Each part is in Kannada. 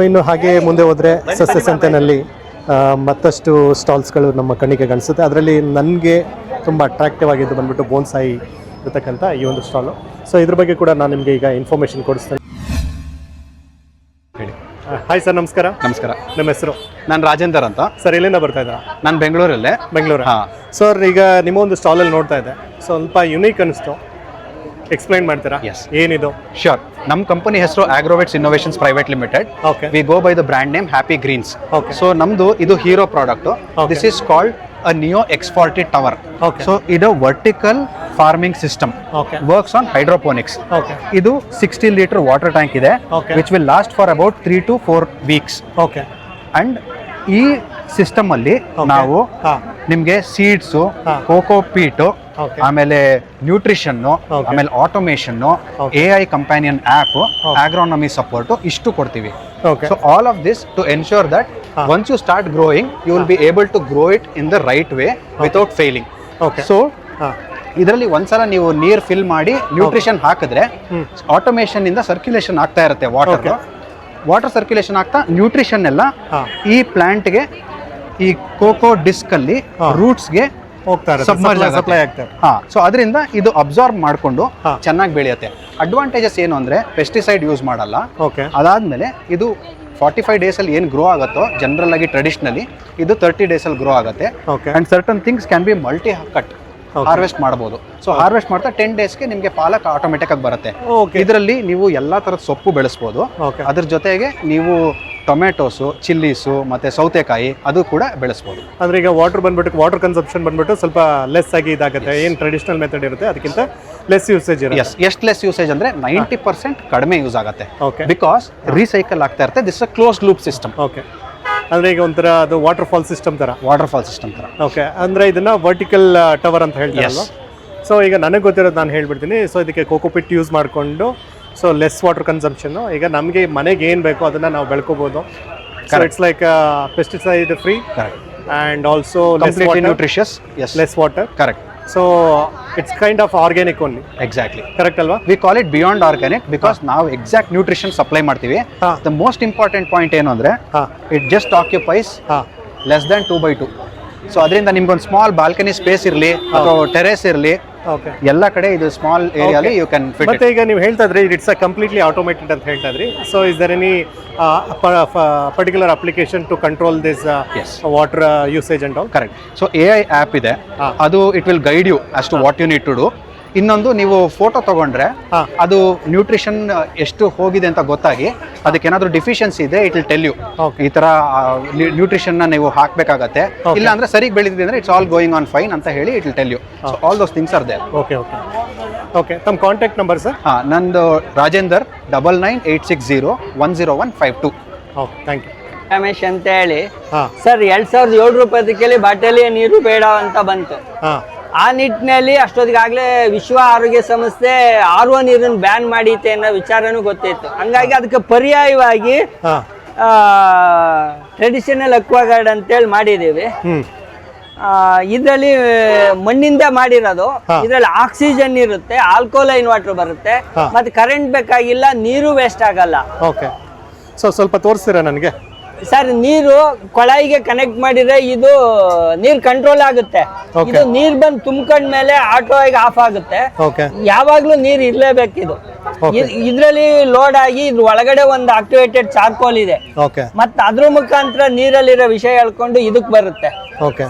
ಇನ್ನು ಹಾಗೆ ಮುಂದೆ ಹೋದರೆ ಸಸ್ಯ ಸಂತೆನಲ್ಲಿ ಮತ್ತಷ್ಟು ಸ್ಟಾಲ್ಸ್ಗಳು ನಮ್ಮ ಕಣ್ಣಿಗೆ ಕಾಣಿಸುತ್ತೆ. ಅದರಲ್ಲಿ ನನಗೆ ತುಂಬ ಅಟ್ರಾಕ್ಟಿವ್ ಆಗಿದ್ದು ಬಂದ್ಬಿಟ್ಟು ಬೋನ್ಸಾಯಿ ಇರತಕ್ಕಂಥ ಈ ಒಂದು ಸ್ಟಾಲು. ಸೊ ಇದ್ರ ಬಗ್ಗೆ ಕೂಡ ನಾನು ನಿಮಗೆ ಈಗ ಇನ್ಫಾರ್ಮೇಷನ್ ಕೊಡಿಸ್ತೇನೆ. ಹೇಳಿ. ಹಾಯ್ ಸರ್, ನಮಸ್ಕಾರ. ನಮಸ್ಕಾರ. ನಿಮ್ಮ ಹೆಸರು? ನಾನು ರಾಜೇಂದರ್ ಅಂತ. ಸರ್, ಎಲ್ಲಿಂದ ಬರ್ತಾ ಇದ್ದೀರಾ? ನಾನು ಬೆಂಗಳೂರಲ್ಲೇ. ಬೆಂಗಳೂರು. ಹಾಂ ಸರ್, ಈಗ ನಿಮ್ಮ ಒಂದು ಸ್ಟಾಲಲ್ಲಿ ನೋಡ್ತಾ ಇದ್ದೆ, ಸ್ವಲ್ಪ ಯುನೀಕ್ ಅನಿಸ್ತು. ಎಕ್ಸ್ಪ್ಲೈನ್ ಮಾಡ್ತೀರಾ? ಎಸ್, ಏನಿದು? ಶ್ಯೂರ್. ನಮ್ಮ ಕಂಪನಿ ಹೆಸರು Agrovets innovations private limited. Okay. We go by the brand name happy greens. Okay. So ನಮ್ದು ಇದು hero product. This is called a neo X40 tower. Okay. So ಇದು vertical farming system. Okay. Works on hydroponics. Okay. ಇದು 60 ಲೀಟರ್ ವಾಟರ್ ಟ್ಯಾಂಕ್ ಇದೆ, Okay. Which will last for about 3 to 4 weeks. Okay. And ಈ ಸಿಸ್ಟಮ್ ಅಲ್ಲಿ ನಾವು ಹಾಂ. ನಿಮ್ಗೆ ಸೀಡ್ಸು, ಹಾ. Coco peat, Okay. ಆಮೇಲೆ ನ್ಯೂಟ್ರಿಷನ್ನು, Okay. ಆಮೇಲೆ automation, Okay. AI companion app, agronomy support ಇಷ್ಟು ಕೊಡ್ತೀವಿ. Okay. So all of this to ensure that ಹಾ. Once you start growing you will be able to grow it in the right way without failing. Okay. So ಹಾಂ. ಇದರಲ್ಲಿ ಒಂದ್ಸಲ ನೀವು ನೀರು ಫಿಲ್ ಮಾಡಿ ನ್ಯೂಟ್ರಿಷನ್ ಹಾಕಿದ್ರೆ ಆಟೋಮೇಷನ್ ಇಂದ ಸರ್ಕ್ಯುಲೇಷನ್ ಆಗ್ತಾ ಇರುತ್ತೆ ವಾಟರ್. Okay. ವಾಟರ್ ಸರ್ಕ್ಯುಲೇಷನ್ ಆಗ್ತಾ ನ್ಯೂಟ್ರಿಷನ್ ಎಲ್ಲ ಹಾಂ. ಈ ಪ್ಲಾಂಟ್ಗೆ, ಈ ಕೋಕೋ ಡಿಸ್ಕ್ ಅಲ್ಲಿ ಹಾ. ರೂಟ್ಸ್ಗೆ ಹೋಗ್ತಾ ಇರುತ್ತೆ, ಸಬ್ಮರ್ಜ್ ಸಪ್ಲೈ ಆಗ್ತಾರೆ. ಹಾ. ಸೊ ಅದರಿಂದ ಇದು ಅಬ್ಸಾರ್ಬ್ ಮಾಡಿಕೊಂಡು ಹಾ. ಚೆನ್ನಾಗಿ ಬೆಳೆಯುತ್ತೆ. ಅಡ್ವಾಂಟೇಜಸ್ ಏನು ಅಂದ್ರೆ ಪೆಸ್ಟಿಸೈಡ್ ಯೂಸ್ ಮಾಡಲ್ಲ. ಓಕೆ. ಅದಾದ್ಮೇಲೆ ಇದು 45 days ಅಲ್ಲಿ ಏನು ಗ್ರೋ ಆಗುತ್ತೋ ಜನರಲ್ ಆಗಿ ಟ್ರೆಡಿಷನಲಿ ಇದು 30 days ಅಲ್ಲಿ ಗ್ರೋ ಆಗುತ್ತೆ. Okay. And certain things can be multi cut harvest ಮಾಡಬಹುದು. ಸೊ ಹಾರ್ವೆಸ್ಟ್ ಮಾಡ್ತಾ 10 daysಗೆ ನಿಮಗೆ ಪಾಲಕ್ ಆಟೋಮೆಟಿಕ್ ಆಗಿ ಬರುತ್ತೆ. ಓಕೆ. ಇದರಲ್ಲಿ ನೀವು ಎಲ್ಲಾ ತರದ ಸೊಪ್ಪು ಬೆಳೆಸಬಹುದು. ಓಕೆ. ಅದ್ರ ಜೊತೆಗೆ ನೀವು ಟೊಮೆಟೊಸು, ಚಿಲ್ಲೀಸು ಮತ್ತೆ ಸೌತೆಕಾಯಿ ಅದು ಕೂಡ ಬೆಳೆಸಬಹುದು. ಅಂದ್ರೆ ಈಗ ವಾಟರ್ ಕನ್ಸಂಪ್ಷನ್ ಬಂದ್ಬಿಟ್ಟು ಸ್ವಲ್ಪ ಲೆಸ್ ಆಗಿ ಇದಾಗುತ್ತೆ. ಏನು ಟ್ರೆಡಿಷನಲ್ ಮೆಥಡ್ ಇರುತ್ತೆ ಅದಕ್ಕಿಂತ ಲೆಸ್ ಯೂಸೇಜ್ ಇರುತ್ತೆ. ಎಸ್, ಎಷ್ಟು ಲೆಸ್ ಯೂಸೇಜ್ ಅಂದ್ರೆ 90% ಕಡಿಮೆ ಯೂಸ್ ಆಗುತ್ತೆ. ಓಕೆ. ಬಿಕಾಸ್ ರೀಸೈಕಲ್ ಆಗ್ತಾ ಇರುತ್ತೆ. This a closed loop system. Okay. ಅಂದ್ರೆ ಈಗ ಒಂಥರ ಅದು ವಾಟರ್ ಫಾಲ್ ಸಿಸ್ಟಮ್ ತರ. ವಾಟರ್ ಫಾಲ್ ಸಿಸ್ಟಮ್ ತರ. ಓಕೆ. ಅಂದ್ರೆ ಇದನ್ನ ವರ್ಟಿಕಲ್ ಟವರ್ ಅಂತ ಹೇಳ್ತಾರಲ್ವಾ? ಸೊ ಈಗ ನನಗೆ ಗೊತ್ತಿರೋದು ನಾನು ಹೇಳ್ಬಿಡ್ತೀನಿ. ಸೊ ಇದಕ್ಕೆ ಕೋಕೋಪಿಟ್ ಯೂಸ್ ಮಾಡಿಕೊಂಡು, ಸೊ ಲೆಸ್ ವಾಟರ್ ಕನ್ಸಂಪ್ಷನ್. ಈಗ ನಮಗೆ ಮನೆಗೆ ಏನು ಬೇಕೋ ಅದನ್ನ ನಾವು ಬೆಳ್ಕೋಬಹುದು. So it's like pesticide free and also completely nutritious. Yes, less water. Correct. So it's kind of organic only. Exactly correct ಅಲ್ವಾ? We call it beyond organic because ನಾವು ಎಕ್ಸಾಕ್ಟ್ ನ್ಯೂಟ್ರಿಷನ್ ಸಪ್ಲೈ ಮಾಡ್ತೀವಿ. ಹಾ. ದ ಮೋಸ್ಟ್ ಇಂಪಾರ್ಟೆಂಟ್ ಪಾಯಿಂಟ್ ಏನು ಅಂದ್ರೆ ಹಾಂ. ಇಟ್ ಜಸ್ಟ್ ಆಕ್ಯುಪೈಸ್ ಹಾಂ. Less than 2x2. ಸೊ ಅದರಿಂದ ನಿಮ್ಗೊಂದು ಸ್ಮಾಲ್ ಬಾಲ್ಕನಿ ಸ್ಪೇಸ್ ಇರಲಿ ಅಥವಾ ಟೆರೇಸ್ ಇರಲಿ, ಓಕೆ. ಎಲ್ಲ ಕಡೆ ಇದು ಸ್ಮಾಲ್ ಏರಿಯಾಲಿ ಯು ಕ್ಯಾನ್ ಫಿಟ್. ಮತ್ತೆ ಈಗ ನೀವು ಹೇಳ್ತಾ ಇದ್ರಿ ಇಟ್ಸ್ ಅ ಕಂಪ್ಲೀಟ್ಲಿ ಆಟೋಮೇಟೆಡ್ ಅಂತ ಹೇಳ್ತಾ ಇದ್ರಿ. So is there any particular application to control this water usage and all? Correct. So AI app ಇದೆ, ಅದು it will guide you as to what you need to do. ಇನ್ನೊಂದು, ನೀವು ಫೋಟೋ ತಗೊಂಡ್ರೆ ಅದು ನ್ಯೂಟ್ರಿಷನ್ ಎಷ್ಟು ಹೋಗಿದೆ ಅಂತ ಗೊತ್ತಾಗಿ ಅದಕ್ಕೆ ಏನಾದರೂ ಡಿಫಿಷಿಯನ್ಸಿ ಇದೆ ಇಟ್ ವಿಲ್ ಟೆಲ್ ಯು. ಈ ತರ ನ್ಯೂಟ್ರಿಷನ್ ನೀವು ಹಾಕ್ಬೇಕಾಗತ್ತೆ. ಇಲ್ಲ ಅಂದ್ರೆ ಸರಿಗೆ ಬೆಳೆದಿದೆ ಅಂದ್ರೆ it's all going on fine ಅಂತ ಹೇಳಿ it will tell you. So all those things are there. Okay. Okay. Okay. ತಮ್ಮ ಕಾಂಟ್ಯಾಕ್ಟ್ ನಂಬರ್ ಸರ್? ನಂದು Rajender 9986010152. Okay, thank you. Ramesh ಅಂತ ಹೇಳಿ. ಹಾಂ. ಸರ್ 2007 ರೂಪಾಯಿ ಬಾಟಲಿ ನೀರು ಬೇಡ ಅಂತ ಬಂತು. ಹಾಂ. ಆ ನಿಟ್ಟಿನಲ್ಲಿ ಅಷ್ಟೊತ್ತಿಗಾಗಲೇ ವಿಶ್ವ ಆರೋಗ್ಯ ಸಂಸ್ಥೆ RO ನೀರನ್ನು ಬ್ಯಾನ್ ಮಾಡೀತೆ ಅನ್ನೋ ವಿಚಾರನೂ ಗೊತ್ತಿತ್ತು. ಹಂಗಾಗಿ ಅದಕ್ಕೆ ಪರ್ಯಾಯವಾಗಿ ಹಾಂ. ಟ್ರೆಡಿಷನಲ್ ಅಕ್ವಾಗಾರ್ಡ್ ಅಂತೇಳಿ ಮಾಡಿದ್ದೀವಿ. ಹ್ಞೂ. ಇದರಲ್ಲಿ ಮಣ್ಣಿಂದ ಮಾಡಿರೋದು. ಇದರಲ್ಲಿ ಆಕ್ಸಿಜನ್ ಇರುತ್ತೆ, ಆಲ್ಕೋಲೈನ್ ವಾಟರ್ ಬರುತ್ತೆ, ಮತ್ತೆ ಕರೆಂಟ್ ಬೇಕಾಗಿಲ್ಲ, ನೀರು ವೇಸ್ಟ್ ಆಗಲ್ಲ. ಓಕೆ. ಸೊ ಸ್ವಲ್ಪ ತೋರಿಸ್ತೀರಾ ನನಗೆ? ಸರ್, ನೀರು ಕೊಳಾಯಿಗೆ ಕನೆಕ್ಟ್ ಮಾಡಿದ್ರೆ ಇದು ನೀರ್ ಕಂಟ್ರೋಲ್ ಆಗುತ್ತೆ. ಇದು ನೀರ್ ಬಂದು ತುಂಬ್ಕೊಂಡ ಮೇಲೆ ಆಟೋ ಆಗಿ ಆಫ್ ಆಗುತ್ತೆ. ಓಕೆ. ಯಾವಾಗ್ಲೂ ನೀರ್ ಇರ್ಲೇಬೇಕಿದು. ಇದ್ರಲ್ಲಿ ಲೋಡ್ ಆಗಿ ಇದ್ರ ಒಳಗಡೆ ಒಂದು ಆಕ್ಟಿವೇಟೆಡ್ ಚಾರ್ಕೋಲ್ ಇದೆ. ಓಕೆ. ಮತ್ತೆ ಅದ್ರ ಮುಖಾಂತರ ನೀರಲ್ಲಿರೋ ವಿಷಯ ಹೇಳ್ಕೊಂಡು ಇದಕ್ ಬರುತ್ತೆ. ಓಕೆ.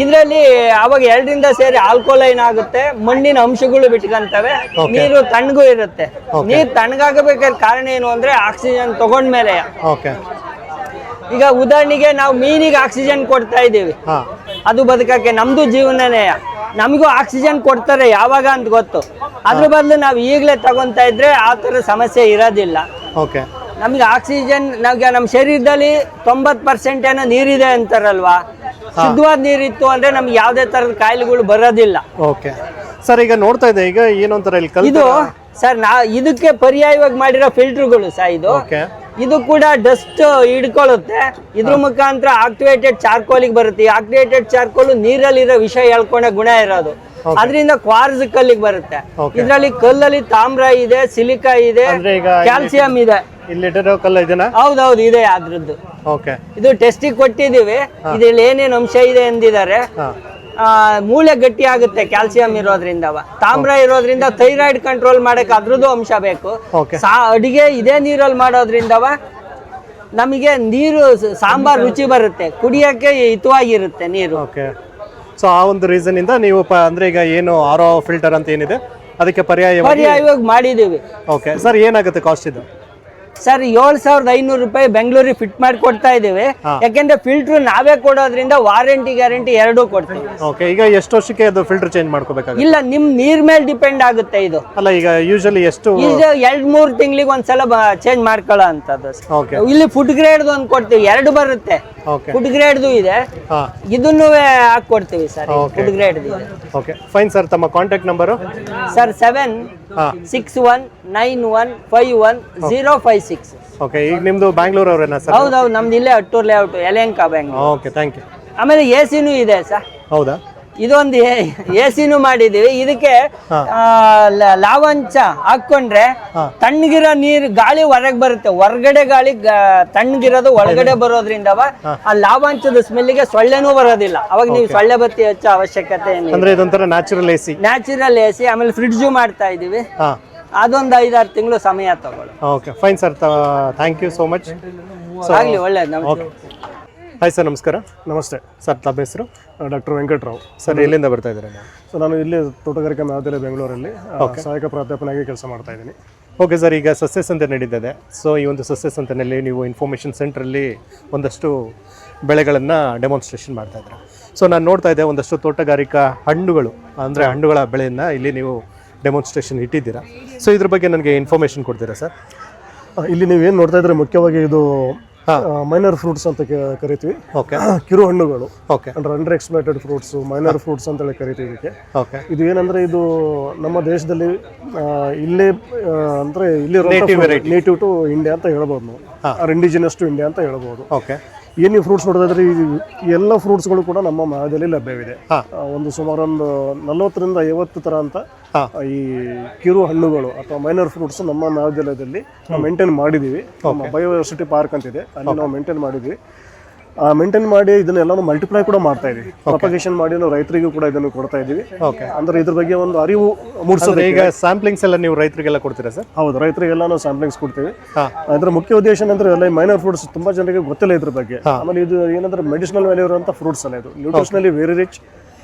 ಇದ್ರಲ್ಲಿ ಅವಾಗ ಎರಡರಿಂದ ಸೇರಿ ಆಲ್ಕೋಲೈನ್ ಆಗುತ್ತೆ, ಮಣ್ಣಿನ ಅಂಶಗಳು ಬಿಟ್ಕೊಂತವೆ, ನೀರು ತಣ್ಣಗೂ ಇರುತ್ತೆ. ನೀರ್ ತಣ್ಣಗಾಗಬೇಕಾದ ಕಾರಣ ಏನು ಅಂದ್ರೆ ಆಕ್ಸಿಜನ್ ತಗೊಂಡ್ಮೇಲೆ. ಓಕೆ. ಈಗ ಉದಾಹರಣೆಗೆ ನಾವು ಮೀನಿಗೆ ಆಕ್ಸಿಜನ್ ಕೊಡ್ತಾ ಇದ್ದೀವಿ, ಅದು ಬದುಕಕ್ಕೆ. ನಮ್ದು ಜೀವನನೇ. ನಮಗೂ ಆಕ್ಸಿಜನ್ ಕೊಡ್ತಾರೆ ಯಾವಾಗ ಅಂತ ಗೊತ್ತು. ಅದ್ರ ಬದಲು ನಾವು ಈಗಲೇ ತಗೊಂತಾ ಇದ್ರೆ ಆ ಥರ ಸಮಸ್ಯೆ ಇರೋದಿಲ್ಲ. ಓಕೆ. ನಮ್ಗೆ ಆಕ್ಸಿಜನ್ ನಮ್ಮ ಶರೀರದಲ್ಲಿ 90% ಏನೋ ನೀರಿದೆ ಅಂತಾರಲ್ವಾ. ಶುದ್ಧವಾದ ನೀರಿತ್ತು ಅಂದ್ರೆ ನಮ್ಗೆ ಯಾವುದೇ ತರದ ಕಾಯಿಲೆಗಳು ಬರೋದಿಲ್ಲ. ಓಕೆ. ಸರ್, ಈಗ ನೋಡ್ತಾ ಇದೆ, ಈಗ ಏನೊಂಥರ ಇಲ್ಲಿ ಇದು ಸರ್ ಇದಕ್ಕೆ ಪರ್ಯಾಯವಾಗಿ ಮಾಡಿರೋ ಫಿಲ್ಟರ್ಗಳು ಸರ್. ಇದು ಕೂಡ ಡಸ್ಟ್ ಹಿಡ್ಕೊಳ್ಳುತ್ತೆ. ಇದ್ರ ಮುಖಾಂತರ ಆಕ್ಟಿವೇಟೆಡ್ ಚಾರ್ಕೋಲಿಗೆ ಬರುತ್ತೆ. ಈ ಆಕ್ಟಿವೇಟೆಡ್ ಚಾರ್ಕೋಲ್ ನೀರಲ್ಲಿರೋ ವಿಷ ಹೇಳ್ಕೊಂಡ ಗುಣ ಇರೋದು. ಅದರಿಂದ ಕ್ವಾರ್ಸ್ ಕಲ್ಲಿಗೆ ಬರುತ್ತೆ. ಇದರಲ್ಲಿ ಕಲ್ಲಲ್ಲಿ ತಾಮ್ರ ಇದೆ, ಸಿಲಿಕಾ ಇದೆ, ಕ್ಯಾಲ್ಸಿಯಂ ಇದೆ. ಇಲ್ಲಿ ಇಟ್ಟಿರೋ ಕಲ್ಲು ಇದೆನಾ? ಹೌದೌದು ಇದೆ ಅದ್ರದ್ದು. ಓಕೆ. ಇದು ಟೆಸ್ಟಿಗೆ ಕೊಟ್ಟಿದ್ದೀವಿ. ಇದ್ರಲ್ಲಿ ಏನೇನು ಅಂಶ ಇದೆ ಎಂದಿದ್ದಾರೆ. ಮೂಳೆ ಗಟ್ಟಿ ಆಗುತ್ತೆ ಕ್ಯಾಲ್ಸಿಯಂ ಇರೋದ್ರಿಂದ, ತಾಮ್ರ ಇರೋದ್ರಿಂದ ಥೈರಾಯ್ಡ್ ಕಂಟ್ರೋಲ್ ಮಾಡಕ್ಕೆ ಅದ್ರದ್ದು ಅಂಶ ಬೇಕು. ಅಡಿಗೆ ಇದೇ ನೀರಲ್ಲಿ ಮಾಡೋದ್ರಿಂದವ ನಮಗೆ ನೀರು ಸಾಂಬಾರ್ ರುಚಿ ಬರುತ್ತೆ, ಕುಡಿಯಕ್ಕೆ ಹಿತವಾಗಿರುತ್ತೆ ನೀರು. ಓಕೆ. ಸೊ ಆ ಒಂದು ರೀಸನ್ ಇಂದ ನೀವು ಅಂದ್ರೆ ಈಗ ಏನು ಆರೋ ಫಿಲ್ಟರ್ ಅಂತ ಏನಿದೆ ಅದಕ್ಕೆ ಪರ್ಯಾಯವಾಗಿ ಮಾಡಿದೀವಿ. ಓಕೆ ಸರ್, ಏನಾಗುತ್ತೆ ಕಾಸ್ಟ್ ಇದು? ಸರ್ 7,500 ರೂಪಾಯಿ ಬೆಂಗಳೂರಿಗೆ ಫಿಟ್ ಮಾಡಿ ಕೊಡ್ತಾ ಇದ್ದೀವಿ. ಯಾಕೆಂದ್ರೆ ಫಿಲ್ಟರ್ ನಾವೇ ಕೊಡೋದ್ರಿಂದ ವಾರಂಟಿ ಗ್ಯಾರಂಟಿ ಎರಡೂ ಕೊಡ್ತೀವಿ. ಓಕೆ. ಈಗ ಎಷ್ಟು ವರ್ಷಕ್ಕೆ ಅದು ಫಿಲ್ಟರ್ ಚೇಂಜ್ ಮಾಡ್ಕೋಬೇಕಾಗುತ್ತೆ? ಇಲ್ಲ, ನಿಮ್ ನೀರ್ ಮೇಲೆ ಡಿಪೆಂಡ್ ಆಗುತ್ತೆ ಇದು. ಅಲ್ಲ, ಈಗ ಯೂಶಲಿ ಎಷ್ಟು? ಈಗ 2-3 ತಿಂಗಳಿಗೆ ಒಂದ್ಸಲ ಚೇಂಜ್ ಮಾಡ್ಕೊಳ್ಳೋ ಅಂತದ್ದು. ಓಕೆ. ಇಲ್ಲಿ ಫುಡ್ ಗ್ರೇಡ್ ಒಂದು ಕೊಡ್ತೀವಿ, 2 ಬರುತ್ತೆ. ಫುಡ್ ಗ್ರೇಡ್ದು ಇದೆ, ಇದನ್ನು ಹಾಕೊಡ್ತೀವಿ ಸರ್. ಫುಡ್ ಗ್ರೇಡ್ ಇದೆ. Okay fine sir. ತಮ್ಮ ಕಾಂಟ್ಯಾಕ್ಟ್ ನಂಬರು? Sir 7619151 okay. ಈಗ ನಿಮ್ದು ಬ್ಯಾಂಗ್ಳೂರ್ ಅವರೇನಾ ಸರ್? ಹೌದೌದು, ನಮ್ದು ಇಲ್ಲೇ Attur layout, Yelahanka Bangalore. Okay, thank you. ಆಮೇಲೆ ಎಸಿನೂ ಇದೆ ಸರ್. ಹೌದಾ? ಇದೊಂದು ಎಸಿನೂ ಮಾಡಿದೀವಿ. ಇದಕ್ಕೆ ಲಾವಂಚ ಹಾಕೊಂಡ್ರೆ ತಣ್ಣಗಿರೋ ನೀರು ಗಾಳಿ ಹೊರಗೆ ಬರುತ್ತೆ, ಹೊರಗಡೆ ಗಾಳಿ ತಣ್ಣಗಿರೋದು ಒಳಗಡೆ ಬರೋದ್ರಿಂದ ಆ ಲಾವಂಚದ ಸ್ಮೆಲ್ಗೆ ಸೊಳ್ಳೆನೂ ಬರೋದಿಲ್ಲ. ಅವಾಗ ನೀವು ಸೊಳ್ಳೆ ಬತ್ತಿ ಹಚ್ಚೋ ಅವಶ್ಯಕತೆ ಏನಿಲ್ಲ. ಅಂದ್ರೆ ಇದೊಂಥರ ನ್ಯಾಚುರಲ್ ಎಸಿ. Natural AC. ಆಮೇಲೆ ಫ್ರಿಡ್ಜು ಮಾಡ್ತಾ ಇದೀವಿ, ಅದೊಂದು 5-6 ತಿಂಗಳು ಸಮಯ ತಗೊಳ್ಳಿ. Okay fine sir, thank you so much. ಆಗಲಿ, ಒಳ್ಳೇದು. ಹಾಯ್ ಸರ್, ನಮಸ್ಕಾರ. ನಮಸ್ತೆ ಸರ್, ತಮ್ಮ ಹೆಸರು? ಡಾಕ್ಟರ್ ವೆಂಕಟರಾವ್. ಸರ್, ಎಲ್ಲಿಂದ ಬರ್ತಾ ಇದ್ದೀರಾ? ಸೊ ನಾನು ಇಲ್ಲಿ ತೋಟಗಾರಿಕಾ ಮಹಾವಿದ್ಯಾಲಯ ಬೆಂಗಳೂರಲ್ಲಿ ಸಹಾಯಕ ಪ್ರಾಧ್ಯಾಪಕನಾಗಿ ಕೆಲಸ ಮಾಡ್ತಾ ಇದ್ದೀನಿ. ಓಕೆ ಸರ್, ಈಗ ಸಸ್ಯ ಸಂತೆ ನಡೀತದೆ. ಸೊ ಈ ಒಂದು ಸಸ್ಯ ಸಂತೆಯಲ್ಲಿ ನೀವು ಇನ್ಫಾರ್ಮೇಷನ್ ಸೆಂಟ್ರಲ್ಲಿ ಒಂದಷ್ಟು ಬೆಳೆಗಳನ್ನು ಡೆಮಾನ್ಸ್ಟ್ರೇಷನ್ ಮಾಡ್ತಾ ಇದ್ದೀರಾ. ಸೊ ನಾನು ನೋಡ್ತಾ ಇದ್ದೆ ಒಂದಷ್ಟು ತೋಟಗಾರಿಕಾ ಹಣ್ಣುಗಳು, ಅಂದರೆ ಹಣ್ಣುಗಳ ಬೆಳೆಯನ್ನು ಇಲ್ಲಿ ನೀವು ಡೆಮಾನ್ಸ್ಟ್ರೇಷನ್ ಇಟ್ಟಿದ್ದೀರಾ. ಸೊ ಇದ್ರ ಬಗ್ಗೆ ನನಗೆ ಇನ್ಫಾರ್ಮೇಷನ್ ಕೊಡ್ತೀರಾ ಸರ್? ಇಲ್ಲಿ ನೀವು ಏನು ನೋಡ್ತಾ ಇದ್ರೆ ಮುಖ್ಯವಾಗಿ ಇದು ಮೈನರ್ ಫ್ರೂಟ್ಸ್ ಅಂತ ಕರಿತೀವಿ. ಓಕೆ. ಕಿರು ಹಣ್ಣುಗಳು. ಓಕೆ. ಅಂದ್ರೆ ಅಂಡರ್ ಎಕ್ಸ್ಪ್ಲೈಟೆಡ್ ಫ್ರೂಟ್ಸ್, ಮೈನರ್ ಫ್ರೂಟ್ಸ್ ಅಂತೇಳಿ ಕರಿತೀವಿ ಇದಕ್ಕೆ. ಓಕೆ. ಇದು ಏನಂದ್ರೆ ಇದು ನಮ್ಮ ದೇಶದಲ್ಲಿ ಇಲ್ಲೇ ಅಂದ್ರೆ ಇಲ್ಲಿ ನೇಟಿವ್ ಟು ಇಂಡಿಯಾ ಅಂತ ಹೇಳ್ಬೋದು ನಾವು, ಆರ್ ಇಂಡಿಜಿನಸ್ ಟು ಇಂಡಿಯಾ ಅಂತ ಹೇಳ್ಬೋದು. ಓಕೆ. ಏನು ನೀವು ಫ್ರೂಟ್ಸ್ ನೋಡೋದಾದ್ರೆ ಈ ಎಲ್ಲ ಫ್ರೂಟ್ಸ್ಗಳು ಕೂಡ ನಮ್ಮ ಮಹಾವಿದ್ಯಾಲಯದಲ್ಲಿ ಲಭ್ಯವಿದೆ. ಒಂದು ಸುಮಾರು 40ರಿಂದ 50 ಥರ ಅಂತ ಈ ಕಿರು ಹಣ್ಣುಗಳು ಅಥವಾ ಮೈನರ್ ಫ್ರೂಟ್ಸ್ ನಮ್ಮ ಮಹಾವಿದ್ಯಾಲಯದಲ್ಲಿ ನಾವು ಮೇಂಟೈನ್ ಮಾಡಿದ್ದೀವಿ. ನಮ್ಮ ಬಯೋವರ್ಸಿಟಿ ಪಾರ್ಕ್ ಅಂತಿದೆ, ಅಲ್ಲಿ ನಾವು ಮೇಂಟೈನ್ ಮಾಡಿದ್ವಿ. ಮೇಂಟೈನ್ ಮಾಡಿ ಇದನ್ನೆಲ್ಲ ಮಲ್ಟಿಪ್ಲೈ ಕೂಡ ಮಾಡ್ತಾ ಇದೀವಿ. ಪ್ರೊಪಗೇಷನ್ ಮಾಡಿ ನಾವು ರೈತರಿಗೂ ಕೂಡ ಇದನ್ನು ಕೊಡ್ತಾ ಇದೀವಿ. ಅಂದ್ರೆ ಇದ್ರ ಬಗ್ಗೆ ಒಂದು ಅರಿವು ಮೂಡಿಸೋದು. ಈಗ ಸ್ಯಾಂಪ್ಲಿಂಗ್ಸ್ ಎಲ್ಲ ನೀವು ರೈತರಿಗೆಲ್ಲ ಕೊಡ್ತೀರಾ ಸರ್? ಹೌದು, ರೈತರಿಗೆಲ್ಲ ನಾವು ಸ್ಯಾಂಪ್ಲಿಂಗ್ಸ್ ಕೊಡ್ತೀವಿ. ಅದ್ರ ಮುಖ್ಯ ಉದ್ದೇಶ ಏನಂದ್ರೆ ಎಲ್ಲ ಮೈನರ್ ಫ್ರೂಟ್ಸ್ ತುಂಬಾ ಜನರಿಗೆ ಗೊತ್ತಿಲ್ಲ ಇದ್ರ ಬಗ್ಗೆ. ಆಮೇಲೆ ಇದು ಏನಂದ್ರೆ ಮೆಡಿಸಿನಲ್ ವ್ಯಾಲ್ಯೂ ಇರುವಂತ ಫ್ರೂಟ್ಸ್ ಅಲ್ಲ, ಇದು ನ್ಯೂಟ್ರಿಷನಲಿ very rich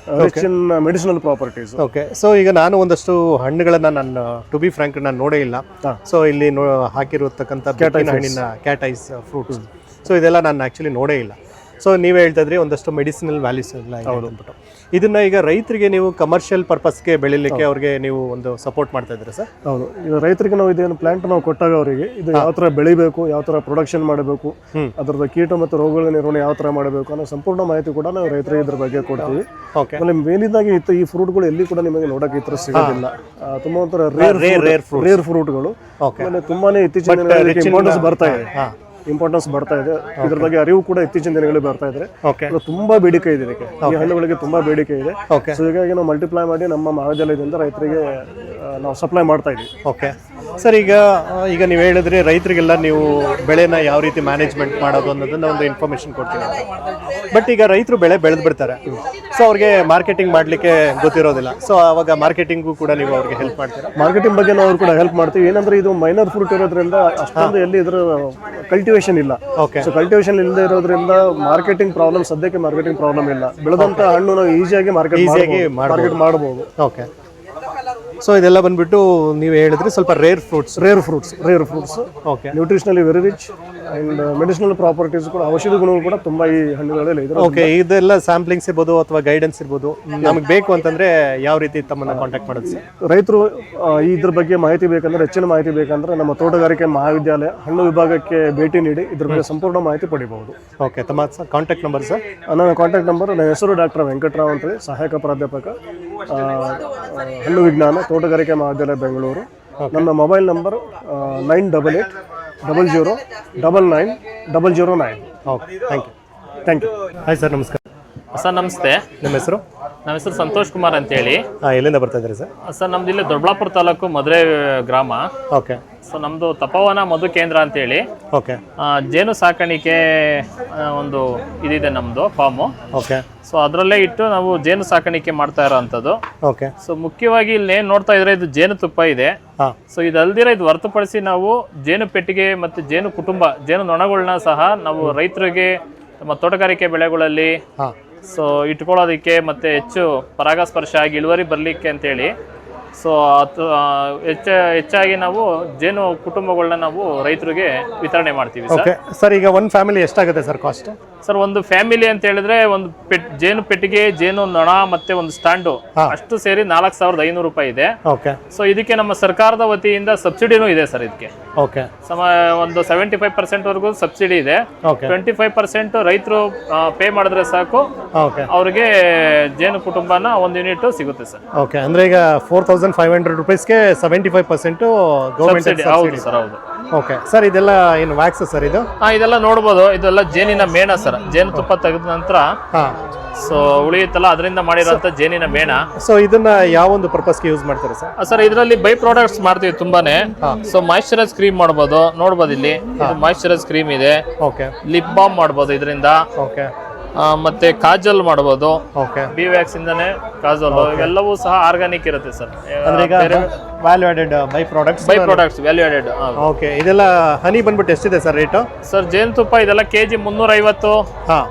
in medicinal properties. Okay. So ಈಗ ನಾನು ಒಂದಷ್ಟು ಹಣ್ಣುಗಳನ್ನ ನಾನು ಟು ಬಿ ಫ್ರಾಂಕ್ ನಾನು ನೋಡೇ ಇಲ್ಲ. ಸೊ ಇಲ್ಲಿ ಹಾಕಿರತಕ್ಕಂಥ ಹಣ್ಣಿನ ಕ್ಯಾಟ್ ಐಸ್ ಫ್ರೂಟ್ಸ್, ಸೊ ಇದೆಲ್ಲ ನಾನು ಆ್ಯಕ್ಚುಲಿ ನೋಡೇ ಇಲ್ಲ. ಸೊ ನೀವೇ ಹೇಳ್ತಾ ಇದ್ರಿ ಒಂದಷ್ಟು ಮೆಡಿಸಿನಲ್ ವ್ಯಾಲ್ಯೂಸ್ ಎಲ್ಲ ಅಂದ್ಬಿಟ್ಟು ಇದನ್ನ ಈಗ ರೈತರಿಗೆ ನೀವು ಕಮರ್ಷಿಯಲ್ ಪರ್ಪಸ್ಗೆ ಬೆಳಿಲಿಕ್ಕೆ ಅವ್ರಿಗೆ ನೀವು ಒಂದು ಸಪೋರ್ಟ್ ಮಾಡ್ತಾ ಇದ್ದೀರಾ ಸರ್? ಹೌದು, ಈಗ ರೈತರಿಗೆ ನಾವು ಇದೇನು ಪ್ಲಾಂಟ್ ನಾವು ಕೊಟ್ಟಾಗ ಅವರಿಗೆ ಇದು ಯಾವ ಥರ ಬೆಳಿಬೇಕು, ಯಾವ ಥರ ಪ್ರೊಡಕ್ಷನ್ ಮಾಡಬೇಕು, ಅದರದ ಕೀಟ ಮತ್ತು ರೋಗಗಳ ನಿರ್ವಹಣೆ ಯಾವ ಥರ ಮಾಡಬೇಕು ಅನ್ನೋ ಸಂಪೂರ್ಣ ಮಾಹಿತಿ ಕೂಡ ನಾವು ರೈತರಿಗೆ ಇದ್ರ ಬಗ್ಗೆ ಕೊಡ್ತೀವಿ. ಆಮೇಲೆ ಮೇಲಿಂದಾಗಿ ಈ ಫ್ರೂಟ್ಗಳು ಎಲ್ಲಿ ಕೂಡ ನಿಮಗೆ ನೋಡಕ್ಕೆ ಈ ಥರ ಸಿಗೋದಿಲ್ಲ. ತುಂಬಾ ಒಂಥರ ರೇರ್ ಫ್ರೂಟ್ಗಳು. ಆಮೇಲೆ ತುಂಬಾನೇ ಇತ್ತೀಚಿನ ಇಂಪಾರ್ಟೆನ್ಸ್ ಬರ್ತಾ ಇದೆ. ಇದ್ರ ಬಗ್ಗೆ ಅರಿವು ಕೂಡ ಇತ್ತೀಚಿನ ದಿನಗಳಲ್ಲಿ ಬರ್ತಾ ಇದ್ರೆ ತುಂಬಾ ಬೇಡಿಕೆ ಇದೆ ಇದಕ್ಕೆ. ಈ ಹಣ್ಣುಗಳಿಗೆ ತುಂಬಾ ಬೇಡಿಕೆ ಇದೆ. ಸೊ ಹೀಗಾಗಿ ನಾವು ಮಲ್ಟಿಪ್ಲೈ ಮಾಡಿ ನಮ್ಮ ಮಹಾವಿದ್ಯಾಲಯದಿಂದ ರೈತರಿಗೆ ನಾವು ಸಪ್ಲೈ ಮಾಡ್ತಾ ಇದೀವಿ. ಓಕೆ ಸರ್, ಈಗ ನೀವು ಹೇಳಿದ್ರೆ ರೈತರಿಗೆಲ್ಲ ನೀವು ಬೆಳೆನ ಯಾವ ರೀತಿ ಮ್ಯಾನೇಜ್ಮೆಂಟ್ ಮಾಡೋದು ಅನ್ನೋದನ್ನ ಒಂದು ಇನ್ಫಾರ್ಮೇಶನ್ ಕೊಡ್ತೀನಿ. ಬಟ್ ಈಗ ರೈತರು ಬೆಳೆ ಬೆಳೆದು ಬಿಡ್ತಾರೆ, ಸೊ ಅವ್ರಿಗೆ ಮಾರ್ಕೆಟಿಂಗ್ ಮಾಡ್ಲಿಕ್ಕೆ ಗೊತ್ತಿರೋದಿಲ್ಲ. ಸೊ ಅವಾಗ ಮಾರ್ಕೆಟಿಂಗು ಕೂಡ ನೀವು ಅವ್ರಿಗೆ ಹೆಲ್ಪ್ ಮಾಡ್ತೀರಾ? ಮಾರ್ಕೆಟಿಂಗ್ ಬಗ್ಗೆ ನಾವು ಕೂಡ ಹೆಲ್ಪ್ ಮಾಡ್ತೀವಿ. ಏನಂದ್ರೆ ಇದು ಮೈನರ್ ಫ್ರೂಟ್ ಇರೋದ್ರಿಂದ ಅಷ್ಟೊಂದು ಎಲ್ಲಿ ಇದ್ರ ಕಲ್ಟಿವೇಶನ್ ಇಲ್ಲ. ಸೊ ಕಲ್ಟಿವೇಶನ್ ಇಲ್ಲದೆ ಇರೋದ್ರಿಂದ ಮಾರ್ಕೆಟಿಂಗ್ ಪ್ರಾಬ್ಲಮ್, ಸದ್ಯಕ್ಕೆ ಮಾರ್ಕೆಟಿಂಗ್ ಪ್ರಾಬ್ಲಮ್ ಇಲ್ಲ. ಬೆಳೆದಂತ ಹಣ್ಣು ನಾವು ಈಸಿಯಾಗಿ ಮಾರ್ಕೆಟ್ ಮಾಡಬಹುದು. ಓಕೆ. ಸೊ ಇದೆಲ್ಲ ಬಂದ್ಬಿಟ್ಟು ನೀವು ಹೇಳಿದ್ರೆ ಸ್ವಲ್ಪ rare fruits. Okay. Nutritionally very rich and medicinal properties ಕೂಡ, ಔಷಧಿ ಗುಣಗಳು ಕೂಡ ತುಂಬಾ ಈ ಹಣ್ಣುಗಳಲ್ಲಿ ಇದೆ. ಓಕೆ. ಇದೆಲ್ಲ ಸ್ಯಾಂಪ್ಲಿಂಗ್ಸ್ ಇರ್ಬೋದು ಅಥವಾ ಗೈಡೆನ್ಸ್ ಇರ್ಬೋದು, ನಮಗೆ ಬೇಕು ಅಂತಂದ್ರೆ ಯಾವ ರೀತಿ ತಮ್ಮನ್ನ ಕಾಂಟ್ಯಾಕ್ಟ್ ಮಾಡೋದು ಸರ್? ರೈತರು ಇದ್ರ ಬಗ್ಗೆ ಮಾಹಿತಿ ಬೇಕಂದ್ರೆ, ಹೆಚ್ಚಿನ ಮಾಹಿತಿ ಬೇಕಂದ್ರೆ ನಮ್ಮ ತೋಟಗಾರಿಕೆ ಮಹಾವಿದ್ಯಾಲಯ ಹಣ್ಣು ವಿಭಾಗಕ್ಕೆ ಭೇಟಿ ನೀಡಿ ಇದ್ರ ಬಗ್ಗೆ ಸಂಪೂರ್ಣ ಮಾಹಿತಿ ಪಡಿಬಹುದು. ಓಕೆ. ತಮ್ಮ ಕಾಂಟ್ಯಾಕ್ಟ್ ನಂಬರ್ ಸರ್? ನನ್ನ ಕಾಂಟ್ಯಾಕ್ಟ್ ನಂಬರ್, ನನ್ನ ಹೆಸರು ಡಾಕ್ಟರ್ ವೆಂಕಟರಾವ್ ಅಂತೇಳಿ, ಸಹಾಯಕ ಪ್ರಾಧ್ಯಾಪಕ ಹಣ್ಣು ವಿಜ್ಞಾನ, ತೋಟಗಾರಿಕೆ ಮಹಾವಿದ್ಯಾಲಯ ಬೆಂಗಳೂರು. ನನ್ನ mobile number 9800009909. Okay, thank you. Hi sir, ನಮಸ್ಕಾರ. ಸರ್ ನಮಸ್ತೆ. ನಿಮ್ಮ ಹೆಸರು? ನಮ್ಮ ಹೆಸರು ಸಂತೋಷ್ ಕುಮಾರ್ ಅಂತೇಳಿ. ಎಲ್ಲಿಂದ ಬರ್ತಾ ಇದ್ದೀರಿ ಸರ್? ಸರ್ ನಮ್ದು ಇಲ್ಲಿ ದೊಡ್ಡಬಳ್ಳಾಪುರ ತಾಲೂಕು ಮಧುರೆ ಗ್ರಾಮ. ಓಕೆ. ಸೊ ನಮ್ಮದು ತಪೋವನ ಮಧು ಕೇಂದ್ರ ಅಂತೇಳಿ ಓಕೆ ಜೇನು ಸಾಕಾಣಿಕೆ ಒಂದು ಇದಿದೆ ನಮ್ಮದು ಫಾರ್ಮು. ಓಕೆ ಸೊ ಅದರಲ್ಲೇ ಇಟ್ಟು ನಾವು ಜೇನು ಸಾಕಾಣಿಕೆ ಮಾಡ್ತಾ ಇರೋವಂಥದ್ದು. ಓಕೆ ಸೊ ಮುಖ್ಯವಾಗಿ ಇಲ್ಲಿ ಏನು ನೋಡ್ತಾ ಇದ್ರೆ ಇದು ಜೇನು ತುಪ್ಪ ಇದೆ. ಹಾಂ ಸೊ ಇದಲ್ದಿರ ಇದು ಹೊರತುಪಡಿಸಿ ನಾವು ಜೇನು ಪೆಟ್ಟಿಗೆ ಮತ್ತು ಜೇನು ಕುಟುಂಬ ಜೇನು ನೊಣಗಳನ್ನ ಸಹ ನಾವು ರೈತರಿಗೆ ನಮ್ಮ ತೋಟಗಾರಿಕೆ ಬೆಳೆಗಳಲ್ಲಿ ಹಾಂ ಸೊ ಇಟ್ಕೊಳ್ಳೋದಕ್ಕೆ ಮತ್ತು ಹೆಚ್ಚು ಪರಾಗಸ್ಪರ್ಶ ಆಗಿ ಇಳುವರಿ ಬರಲಿಕ್ಕೆ ಅಂತೇಳಿ ಸೊ ಹೆಚ್ಚಾಗಿ ನಾವು ಜೇನು ಕುಟುಂಬಗಳನ್ನ ನಾವು ರೈತರಿಗೆ ವಿತರಣೆ ಮಾಡ್ತೀವಿ ಸರ್. ಓಕೆ ಸರ್, ಈಗ ಒಂದು ಫ್ಯಾಮಿಲಿ ಎಷ್ಟಾಗುತ್ತೆ ಸರ್ ಕಾಸ್ಟ್? ಸರ್ ಒಂದು ಫ್ಯಾಮಿಲಿ ಅಂತ ಹೇಳಿದ್ರೆ ಒಂದು ಜೇನು ಪೆಟ್ಟಿಗೆ, ಜೇನು ನೊಣ ಮತ್ತೆ ಒಂದು ಸ್ಟ್ಯಾಂಡು ಅಷ್ಟು ಸೇರಿ 4,500 ರೂಪಾಯಿ ಇದೆ. ಓಕೆ ಸೊ ಇದಕ್ಕೆ ನಮ್ಮ ಸರ್ಕಾರದ ವತಿಯಿಂದ ಸಬ್ಸಿಡಿನೂ ಇದೆ ಸರ್. ಇದಕ್ಕೆ ಓಕೆ ಒಂದು 75% ವರೆಗೂ ಸಬ್ಸಿಡಿ ಇದೆ. ಓಕೆ 25% ರೈತರು ಪೇ ಮಾಡಿದ್ರೆ ಸಾಕು, ಓಕೆ ಅವ್ರಿಗೆ ಜೇನು ಕುಟುಂಬನ ಒಂದು ಯೂನಿಟ್ ಸಿಗುತ್ತೆ ಸರ್. ಓಕೆ ಅಂದರೆ ಈಗ 4,500 ರೂಪೀಸ್ಗೆ 75% ಗೌರ್ಮೆಂಟ್ ಸಬ್ಸಿಡಿ ಹೌದು ಸರ್, ಹೌದು. ಓಕೆ ಸರ್, ಇದೆಲ್ಲ ಏನು ವ್ಯಾಕ್ಸ್ ಸರ್ ಇದು? ಇದೆಲ್ಲ ನೋಡ್ಬೋದು, ಇದೆಲ್ಲ ಜೇನಿನ ಮೇಣ ಸರ್. ಜೇನು ತುಪ್ಪ ತೆಗೆದ ನಂತರ ಹಾಂ ಸೊ ಉಳಿಯುತ್ತಲ್ಲ ಅದರಿಂದ ಮಾಡಿರೋಂಥ ಜೇನಿನ ಮೇಣ. ಸೊ ಇದನ್ನ ಯಾವ ಒಂದು ಪರ್ಪಸ್ಗೆ ಯೂಸ್ ಮಾಡ್ತಾರೆ ಸರ್? ಸರ್ ಇದರಲ್ಲಿ ಬೈ ಪ್ರಾಡಕ್ಟ್ಸ್ ಮಾಡ್ತೀವಿ ತುಂಬಾನೇ. ಸೊ ಮಾಯಿಶ್ಚರೈಸ್ ಕ್ರೀಮ್ ಮಾಡ್ಬೋದು, ನೋಡ್ಬೋದು ಇಲ್ಲಿ ಮಾಯಿಶ್ಚರೈಸ್ ಕ್ರೀಮ್ ಇದೆ. ಓಕೆ ಲಿಪ್ ಬಾಮ್ ಮಾಡ್ಬೋದು ಇದರಿಂದ. ಓಕೆ ಮತ್ತೆ ಕಾಜಲ್ ಮಾಡ್ಬೋದು. ಓಕೆ ಬಿ ವ್ಯಾಕ್ಸ್ ಇಂದಾನೆ ಕಾಜಲ್, ಇವೆಲ್ಲವೂ ಸಹ ಆರ್ಗಾನಿಕ್ ಇರುತ್ತೆ ಸರ್. ಅಂದ್ರೆ ಈಗ value added by products value added. Okay, ಇದೆಲ್ಲ ಹನಿ ಬಂದ್ಬಿಟ್ಟು ಎಷ್ಟಿದೆ ಸರ್ ರೇಟು? ಸರ್ ಜೇನುತುಪ್ಪ ಇದೆಲ್ಲ ಕೆಜಿ 350 ಹಾಂ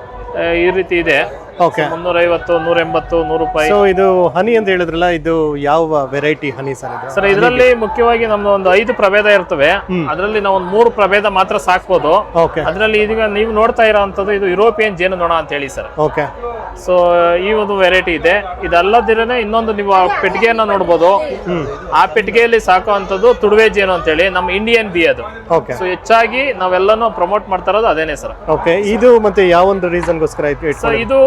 ಈ ರೀತಿ ಇದೆ. ಓಕೆ 350, 180, 100 ರೂಪಾಯಿ. ಸೊ ಇದು ಹನಿ ಅಂತ ಹೇಳಿದ್ರಲ್ಲ, ಇದು ಯಾವ ವೆರೈಟಿ ಹನಿ ಸರ್ ಇದು? ಸರ್ ಇದರಲ್ಲಿ ಮುಖ್ಯವಾಗಿ ನಮ್ದು ಒಂದು 5 ಪ್ರಭೇದ ಇರ್ತವೆ. ಅದರಲ್ಲಿ ನಾವು ಒಂದು 3 ಪ್ರಭೇದ ಮಾತ್ರ ಸಾಕ್ಬೋದು. ಓಕೆ ಅದರಲ್ಲಿ ಇದೀಗ ನೀವು ನೋಡ್ತಾ ಇರೋಂಥದ್ದು ಇದು ಯುರೋಪಿಯನ್ ಜೇನು ನೊಣ ಅಂತ ಹೇಳಿ ಸರ್. ಓಕೆ ಸೊ ಈ ಒಂದು ವೆರೈಟಿ ಇದೆ. ಇದಲ್ಲದಿರನೇ ಇನ್ನೊಂದು ನೀವು ಆ ಪೆಟ್ಟಿಗೆಯನ್ನ ನೋಡ್ಬೋದು. ಆ ಪೆಟ್ಟಿಗೆಯಲ್ಲಿ ಸಾಕುವಂಥದ್ದು ತುಡುವೆ ಜೇನು ಅಂತೇಳಿ ನಮ್ಮ ಇಂಡಿಯನ್ ಬಿ ಅದು. ಓಕೆ ಸೊ ಹೆಚ್ಚಾಗಿ ನಾವೆಲ್ಲನೂ ಪ್ರಮೋಟ್ ಮಾಡ್ತಾ ಇರೋದು ಅದೇನೆ ಸರ್. ಓಕೆ, ಇದು ಮತ್ತೆ ಯಾವ ಒಂದು ರೀಸನ್ಗೋಸ್ಕರ ಸೊ ಇದು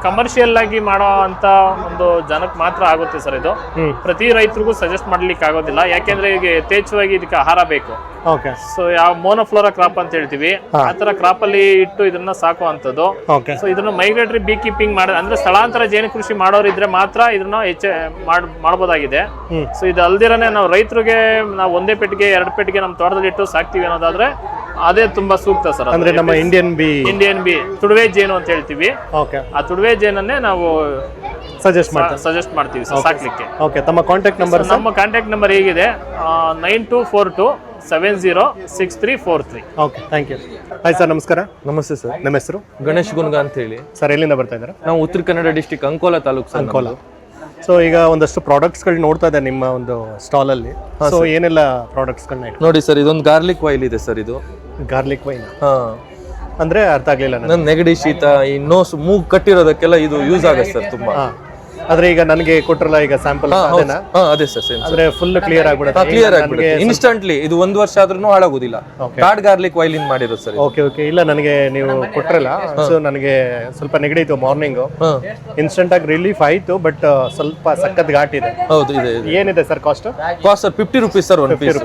ಕಮರ್ಷಿಯಲ್ ಆಗಿ ಮಾಡೋ ಅಂತ ಒಂದು ಜನಕ್ಕೆ ಮಾತ್ರ ಆಗುತ್ತೆ ಸರ್. ಇದು ಪ್ರತಿ ರೈತರಿಗೂ ಸಜೆಸ್ಟ್ ಮಾಡ್ಲಿಕ್ಕೆ ಆಗೋದಿಲ್ಲ, ಯಾಕೆಂದ್ರೆ ಈಗ ಯಥೇಚ್ಛವಾಗಿ ಇದಕ್ಕೆ ಆಹಾರ ಬೇಕು. ಓಕೆ ಸೊ ಯಾವ ಮೋನೋಫ್ಲೋರಾ ಕ್ರಾಪ್ ಅಂತ ಹೇಳ್ತೀವಿ, ಆ ತರ ಕ್ರಾಪ್ ಅಲ್ಲಿ ಇಟ್ಟು ಇದನ್ನ ಸಾಕುವಂಥದ್ದು. ಓಕೆ ಸೊ ಇದನ್ನ ಮೈಗ್ರೇಟರಿ ಬೀ ಕೀಪಿಂಗ್ ಮಾಡ ಅಂದ್ರೆ ಸ್ಥಳಾಂತರ ಜೇನು ಕೃಷಿ ಮಾಡೋರು ಇದ್ರೆ ಮಾತ್ರ ಇದನ್ನ ಮಾಡಬಹುದಾಗಿದೆ. ಸೊ ಇದು ಅಲ್ದಿರನೆ ನಾವು ರೈತರಿಗೆ ನಾವು ಒಂದೇ ಪೆಟ್ಟಿಗೆ 2 ಪೆಟ್ಟಿಗೆ ನಮ್ಮ ತೋಟದಲ್ಲಿ ಇಟ್ಟು ಸಾಕ್ತಿವಿ ಅನ್ನೋದಾದ್ರೆ ಅದೇ ತುಂಬಾ ಸೂಕ್ತ ಸರ್. ಅಂದ್ರೆ ನಮ್ಮ ಇಂಡಿಯನ್ ಬಿ ತುಡುವೆ ಜೇನು ಅಂತ ಹೇಳ್ತೀವಿ. ಓಕೆ, ಆ ತುಡುವೆ ಜೇನನ್ನೇ ನಾವು ಸಜೆಸ್ಟ್ ಮಾಡ್ತೀವಿ ಸರ್ ಸಾಕ್ಲಿಕ್ಕೆ. ಓಕೆ, ತಮ್ಮ ಕಾಂಟ್ಯಾಕ್ಟ್ ನಂಬರ್? ನಮ್ಮ ಕಾಂಟ್ಯಾಕ್ಟ್ ನಂಬರ್ ಹೇಗಿದೆ 9242706343. Okay, thank you. Hi sir, ನಮಸ್ಕಾರ. ನಮಸ್ತೆ ಸರ್, ನಮ್ಮ ಹೆಸರು ಗಣೇಶ್ ಗುನ್ಗಾ ಅಂತ ಹೇಳಿ. ಸರ್, ಎಲ್ಲಿಂದ ಬರ್ತಾ ಇದ್ದಾರೆ? ನಾವು Uttara Kannada district Ankola taluk sir. Ankola. So ಈಗ ಒಂದಷ್ಟು ಪ್ರಾಡಕ್ಟ್ಸ್ಗಳು ನೋಡ್ತಾ ಇದೆ ನಿಮ್ಮ ಒಂದು ಸ್ಟಾಲಲ್ಲಿ. ಸೊ ಏನೆಲ್ಲ ಪ್ರಾಡಕ್ಟ್ಸ್ಗಳನ್ನ ಇಟ್ಟು? ನೋಡಿ ಸರ್, ಇದೊಂದು ಗಾರ್ಲಿಕ್ ಆಯಿಲ್ ಇದೆ ಸರ್. ಇದು ಗಾರ್ಲಿಕ್ ವೈನ್ ಹಾ, ಅಂದ್ರೆ ಅರ್ಥ ಆಗ್ಲಿಲ್ಲ ನನಗೆ. ನನ್ನ ನೆಗಡಿ, ಶೀತ, ಈ ನೋಸ್, ಮೂಗು ಕಟ್ಟಿರೋದಕ್ಕೆಲ್ಲ ಇದು ಯೂಸ್ ಆಗುತ್ತೆ ಸರ್ ತುಂಬಾ. ಆದ್ರೆ ಈಗ ನನಗೆ ಕೊಟ್ರಲ್ಲ ಈಗ ಸ್ಯಾಂಪಲ್, ಅದೇ ಸರ್ ಸೇಮ್. ಅಂದ್ರೆ ಫುಲ್ ಕ್ಲಿಯರ್ ಆಗ್ಬಿಡುತ್ತೆ. ಕ್ಲಿಯರ್ ಆಗ್ಬಿಡುತ್ತೆ ಇನ್ಸ್ಟಂಟ್ಲಿ. ಇದು 1 ವರ್ಷ ಆದ್ರೂ ಹಾಳಾಗೋದಿಲ್ಲ. ಕಾಡ್ ಗಾರ್ಲಿಕ್ ಆಯಿಲ್ ಇಂದ ಮಾಡಿರೋದು ಸರ್. ಓಕೆ ಓಕೆ, ಇಲ್ಲ ನನಗೆ ನೀವು ಕೊಟ್ರಲ್ಲ, ಸೊ ನನಗೆ ಸ್ವಲ್ಪ ನೆಗಡಿ ಇತ್ತು ಮಾರ್ನಿಂಗ್. ಇನ್ಸ್ಟೆಂಟ್ ಆಗಿ ರಿಲೀಫ್ ಆಯ್ತು, ಬಟ್ ಸ್ವಲ್ಪ ಸಖತ್ ಘಾಟ್ ಇದೆ. ಹೌದು, ಇದೆ. ಏನಿದೆ sir cost? Sir 50 rupees sir, 1 piece.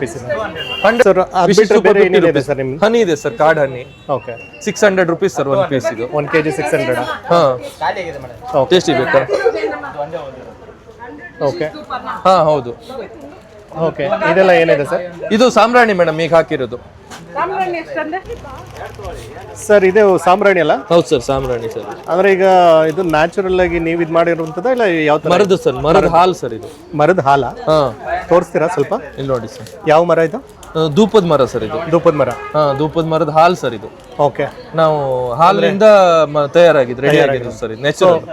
₹50. Sir ಬೇರೆ ಏನಿದೆ ಸರ್ ನಿಮ್ದು? ಹನಿ ಇದೆ ಸರ್, ಕಾಡ್ honey. Okay, 600 rupees sir 1 piece. ಇದು 1 kg 600. ಹಾ, ಟೇಸ್ಟಿ ಬೇಕಾ? ಓಕೆ, ಹಾ ಹೌದು. ಓಕೆ, ಇದೆಲ್ಲ ಏನಿದೆ ಸರ್? ಇದು ಸಾಂಬ್ರಾಣಿ ಮೇಡಮ್ ಈಗ ಹಾಕಿರೋದು. ಸರ್ ಇದು ಸಾಂಬ್ರಾಣಿ ಅಲ್ಲ? ಹೌದು ಸರ್, ಸಾಂಬ್ರಾಣಿ ಸರ್. ಅಂದ್ರೆ ಈಗ ಇದು ನ್ಯಾಚುರಲ್ ಆಗಿ ನೀವು ಇದು ಮಾಡಿರುವಂತದ ಇಲ್ಲ ಯಾವ ತರ? ಮರದ ಸರ್, ಮರದ ಹಾಲ್ ಸರ್ ಇದು. ಮರದ ಹಾಲ? ಹಾ, ತೋರಿಸ್ತೀರಾ ಸ್ವಲ್ಪ? ಇಲ್ಲಿ ನೋಡಿ ಸರ್. ಯಾವ ಮರ ಇದು? ಧೂಪದ ಮರ ಸರ್ ಇದು. ಧೂಪದ ಮರ? ಹಾ, ಧೂಪದ ಮರದ ಹಾಲ್ ಸರ್ ಇದು. ಓಕೆ, ನಾವು ಹಾಲಿನಿಂದ ತಯಾರಾಗಿದೆ, ರೆಡಿ ಆಗಿದೆ ಸರ್. ನ್ಯಾಚುರಲ್.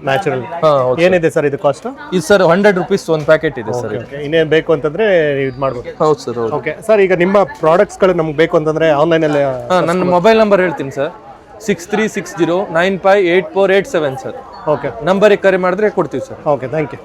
ನ್ಯಾಚುರಲ್. ಹಾ, ಹೌದು. ಏನಿದೆ ಸರ್ ಇದು ಕಾಸ್ಟ್? ಇದು ಸರ್ 100 ರೂಪೀಸ್ 1 ಪ್ಯಾಕೆಟ್ ಇದೆ ಸರ್. ಇನ್ನೇನು ಬೇಕು ಅಂತಂದ್ರೆ ನೀವು ಇದು ಮಾಡ್ಬೋದು. ಹೌದು ಸರ್, ಹೌದು. ಓಕೆ ಸರ್, ಈಗ ನಿಮ್ಮ ಪ್ರಾಡಕ್ಟ್ಸ್ಗಳು ನಮ್ಗೆ ಬೇಕು ಅಂತಂದ್ರೆ ಆನ್ಲೈನ್ ಅಲ್ಲಿ? ಹಾ, ನನ್ನ ಮೊಬೈಲ್ ನಂಬರ್ ಹೇಳ್ತೀನಿ ಸರ್, 6360958487 ಸರ್. ಓಕೆ, ನಂಬರಿಗೆ ಕರೆ ಮಾಡಿದ್ರೆ ಕೊಡ್ತೀವಿ ಸರ್. Okay, thank you.